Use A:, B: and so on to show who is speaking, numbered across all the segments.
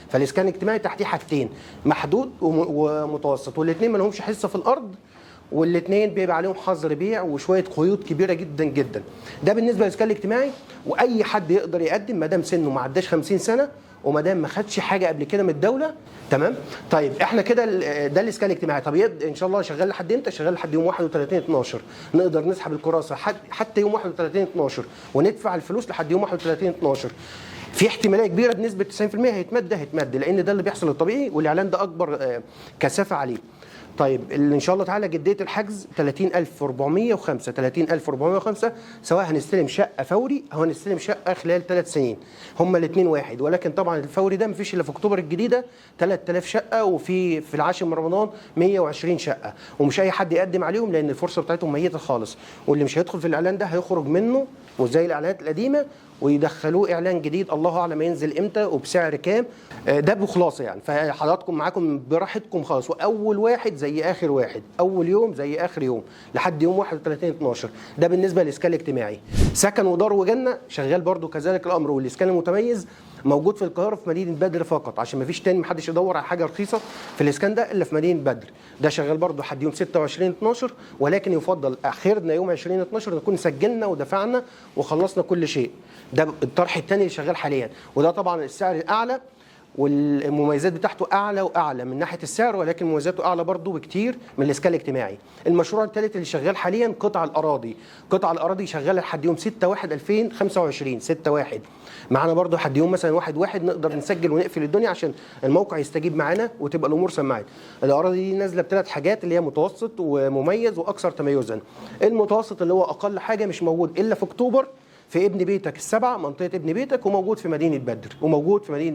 A: فالاسكان الاجتماعي تحتيه حاجتين، محدود ومتوسط، والاثنين ما لهمش حصه في الارض، والاثنين بيبقى عليهم حظر بيع وشويه قيود كبيره جدا جدا. ده بالنسبه للاسكان الاجتماعي، واي حد يقدر يقدم ما دام سنه ما عداش 50 سنه وما دام ما خدش حاجه قبل كده من الدوله. تمام. طيب احنا كده ده الاسكان الاجتماعي. طب ان شاء الله شغال لحد امتى؟ شغال لحد يوم 31/12. نقدر نسحب الكراسه حتى يوم 31/12 وندفع الفلوس لحد يوم 31/12. في احتماليه كبيره بنسبه 90% هيتمد لان ده اللي بيحصل الطبيعي، والاعلان ده اكبر كثافه عليه. طيب ان شاء الله تعالى جديه الحجز 30,405 30,405 سواء هنستلم شقه فوري او هنستلم شقه خلال 3 سنين، هما الاثنين واحد، ولكن طبعا الفوري ده مفيش الا في اكتوبر الجديده 3000 شقه، وفي العاشر من رمضان 120 شقه، ومش اي حد يقدم عليهم لان الفرصه بتاعتهم ميته خالص، واللي مش هيدخل في الاعلان ده هيخرج منه وزي الاعلانات القديمه ويدخلوه اعلان جديد الله اعلم ينزل امتى وبسعر كام. ده بخلاصه يعني، فحضراتكم معاكم براحتكم خالص، واول واحد زي اخر واحد، اول يوم زي اخر يوم لحد يوم 31/12. ده بالنسبه للاسكان الاجتماعي. سكن ودار وجنه شغال برضو كذلك الامر، والاسكان المتميز موجود في القاهره في مدينه بدر فقط، عشان ما فيش تاني محدش يدور على حاجه رخيصه في الاسكان ده الا في مدينه بدر. ده شغال برضو لحد يوم 26/12، ولكن يفضل اخرنا يوم 20/12 نكون سجلنا ودفعنا وخلصنا كل شيء. ده الطرح الثاني اللي شغال حاليا، وده طبعا السعر الاعلى والمميزات بتاعته اعلى واعلى من ناحيه السعر، ولكن مميزاته اعلى برضه بكتير من الاسكان الاجتماعي. المشروع الثالث اللي شغال حاليا قطع الاراضي. قطع الاراضي شغاله لحد يوم 6/1/2025 6/1. معانا برضه لحد يوم مثلا 1/1 نقدر نسجل ونقفل الدنيا عشان الموقع يستجيب معانا وتبقى الامور سماعه. الاراضي دي نازله بثلاث حاجات اللي هي متوسط ومميز واكثر تميزا. المتوسط اللي هو اقل حاجه مش موجود الا في اكتوبر في ابن بيتك السبعه، منطقه ابن بيتك، وموجود في مدينه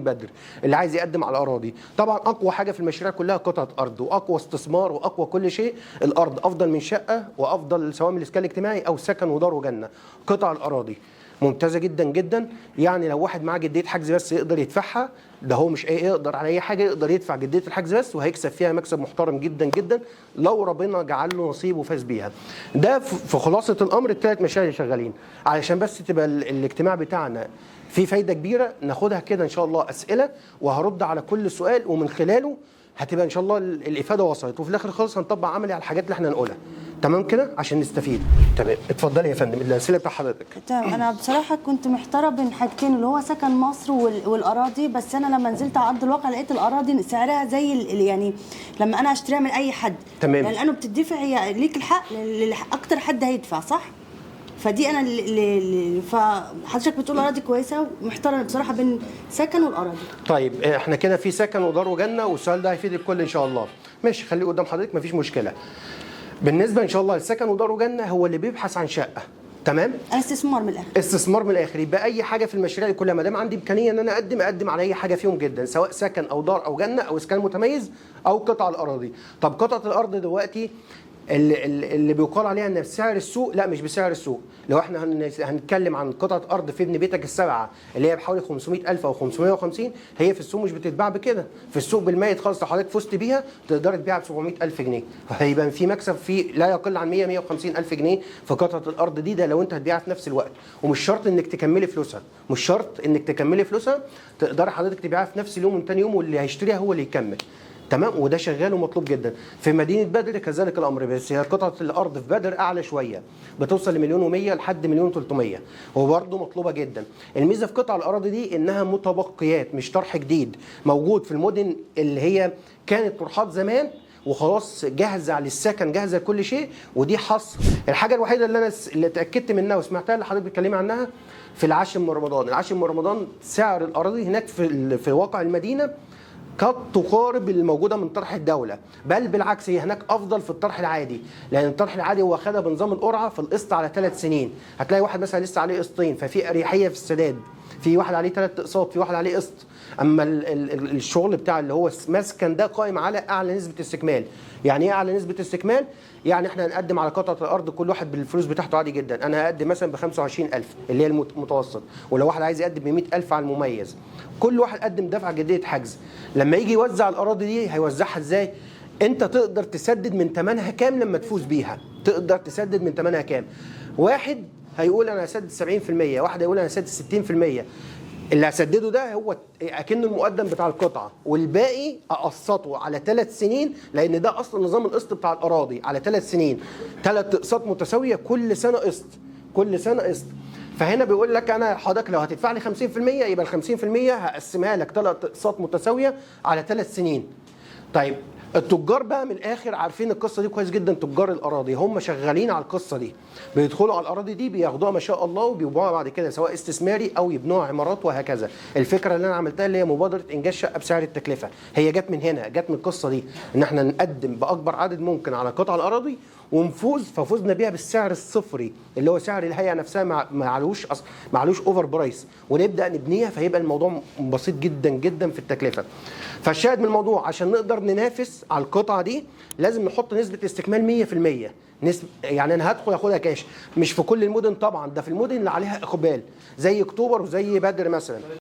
A: بدر، اللي عايز يقدم على الاراضي. طبعا اقوى حاجه في المشاريع كلها قطعه ارض، واقوى استثمار واقوى كل شيء الارض، افضل من شقه وافضل سواء من الاسكان الاجتماعي او سكن ودار وجنه. قطع الاراضي ممتازه جدا جدا، يعني لو واحد معاه جديه حجز بس يقدر يدفعها، ده هو مش يقدر على اي حاجه، يقدر يدفع جديه الحجز بس وهيكسب فيها مكسب محترم جدا جدا لو ربنا جعل له نصيب وفاز بيها. ده في خلاصه الامر الثلاث مشاريع اللي شغالين، علشان بس تبقى الاجتماع بتاعنا في فايده كبيره ناخدها كده ان شاء الله اسئله وهرد على كل سؤال، ومن خلاله هتبقى ان شاء الله الافاده وصلت، وفي الاخر خالص هنطبق عملي على الحاجات اللي احنا هنقولها. تمام كده عشان نستفيد. تمام، اتفضلي يا فندم الاسئله بتاع حضرتك.
B: تمام. انا بصراحه كنت محتاره بين حاجتين اللي هو سكن مصر والاراضي، بس انا لما نزلت على ارض الواقع لقيت الاراضي سعرها زي يعني لما انا اشتريها من اي حد.
A: تمام.
B: لانه بتدفع، هي ليك الحق اكتر حد هيدفع، صح؟ فدي انا فحضرتك بتقول اراضي كويسه، ومحتاره بصراحه بين سكن والاراضي.
A: طيب احنا كده في سكن ودار وجنه، والسؤال ده هيفيد الكل ان شاء الله. ماشي، خليه قدام حضرتك مفيش مشكله. بالنسبه ان شاء الله للسكن ودار وجنه هو اللي بيبحث عن شقه. تمام،
B: استثمار من الاخر.
A: استثمار من الاخر. يبقى اي حاجه في المشاريع دي كلها ما دام عندي امكانيه ان انا اقدم على اي حاجه فيهم جدا، سواء سكن او دار او جنه او اسكان متميز او قطع الاراضي. طب قطعه الارض دلوقتي اللي بيقال عليها ان بسعر السوق، لا مش بسعر السوق. لو احنا هنتكلم عن قطعه ارض في ابن بيتك السبعه اللي هي بحوالي 500,000 او 550، هي في السوق مش بتتباع بكده، في السوق بالميت خالص. لو حضرتك فزت بيها تقدر تبيعها ب 700,000 جنيه، فهيبقى في مكسب في لا يقل عن 150,000 جنيه في قطعه الارض دي. ده لو انت هتبيعها في نفس الوقت، ومش شرط انك تكملي فلوسها، مش شرط انك تكملي فلوسها، تقدر حضرتك تبيعها في نفس اليوم وثاني يوم، واللي هيشتريها هو اللي يكمل. تمام، وده شغال ومطلوب جدا. في مدينه بدر كذلك الامر، بس هي قطعه الارض في بدر اعلى شويه، بتوصل ل1,100,000 لحد 1,300,000، وبرضه مطلوبه جدا. الميزه في قطع الاراضي دي انها متبقيات مش طرح جديد، موجود في المدن اللي هي كانت طروحات زمان وخلاص جاهزه للسكن، جاهزه لكل شيء، ودي حصر. الحاجه الوحيده اللي اتاكدت منها وسمعتها اللي حضرتك بتتكلمي عنها في العاشر من رمضان. العاشر من رمضان سعر الاراضي هناك في واقع المدينه قد تقارب الموجوده من طرح الدوله، بل بالعكس هي هناك افضل في الطرح العادي، لان الطرح العادي هو خدها بنظام القرعه في القسط على 3 سنين. هتلاقي واحد مثلا لسه عليه قسطين، ففي اريحيه في السداد، في واحد عليه 3 اقساط، في واحد عليه قسط. اما الشغل بتاع اللي هو مسكن ده قائم على اعلى نسبه استكمال. يعني ايه اعلى نسبه استكمال؟ يعني احنا هنقدم على قطعه الارض كل واحد بالفلوس بتاعته عادي جدا. انا هقدم مثلا ب 25,000 اللي هي المتوسط، ولو واحد عايز يقدم ب 100,000 على المميز. كل واحد قدم دفعه جديه حجز. لما يجي يوزع الاراضي دي هيوزعها ازاي؟ انت تقدر تسدد من ثمنها كام لما تفوز بيها؟ تقدر تسدد من ثمنها كام؟ واحد هيقول انا هسدد 70%، واحد هيقول انا هسدد 60%. اللي هسدده ده هو اكنه المقدم بتاع القطعه، والباقي اقسطه على 3 سنين، لان ده اصلا نظام القسط بتاع الاراضي على 3 سنين، 3 اقساط متساويه كل سنه قسط، كل سنه قسط. فهنا بيقول لك انا حضرتك لو هتدفع لي 50% يبقى ال 50% هقسمها لك 3 اقساط متساويه على 3 سنين. طيب التجار بقى من الاخر عارفين القصه دي كويس جدا، تجار الاراضي هم شغالين على القصه دي، بيدخلوا على الاراضي دي بياخدوها ما شاء الله وبيبيعوها بعد كده سواء استثماري او يبنوها عمارات وهكذا. الفكره اللي انا عملتها اللي هي مبادره انجاز شقه بسعر التكلفه، هي جت من هنا، جت من القصه دي، ان احنا نقدم باكبر عدد ممكن على قطع الاراضي ونفوز، ففوزنا بيها بالسعر الصفري اللي هو سعر الهيئه نفسها، معلوش اوفر برايس، ونبدا نبنيها، فيبقى الموضوع بسيط جدا جدا في التكلفه. فالشاهد من الموضوع عشان نقدر ننافس على القطعه دي لازم نحط نسبه استكمال 100%. يعني انا هدخل اخدها كاش، مش في كل المدن طبعا، ده في المدن اللي عليها اقبال زي اكتوبر وزي بدر مثلا.